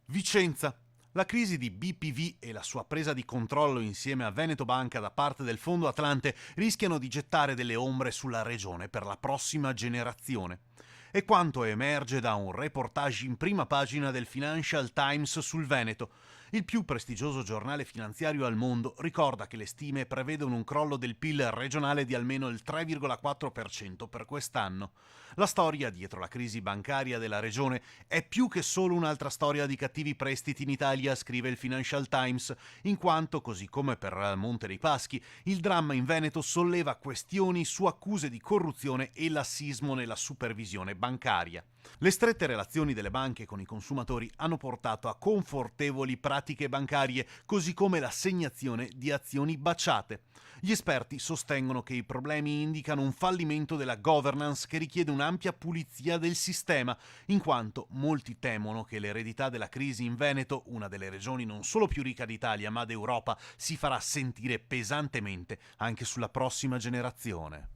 Vicenza. La crisi di BPV e la sua presa di controllo insieme a Veneto Banca da parte del Fondo Atlante rischiano di gettare delle ombre sulla regione per la prossima generazione. È quanto emerge da un reportage in prima pagina del Financial Times sul Veneto. Il più prestigioso giornale finanziario al mondo ricorda che le stime prevedono un crollo del PIL regionale di almeno il 3,4% per quest'anno. La storia dietro la crisi bancaria della regione è più che solo un'altra storia di cattivi prestiti in Italia, scrive il Financial Times, in quanto, così come per Monte dei Paschi, il dramma in Veneto solleva questioni su accuse di corruzione e lassismo nella supervisione bancaria. Le strette relazioni delle banche con i consumatori hanno portato a confortevoli pratiche bancarie, così come l'assegnazione di azioni baciate. Gli esperti sostengono che i problemi indicano un fallimento della governance che richiede un'ampia pulizia del sistema, in quanto molti temono che l'eredità della crisi in Veneto, una delle regioni non solo più ricca d'Italia ma d'Europa, si farà sentire pesantemente anche sulla prossima generazione.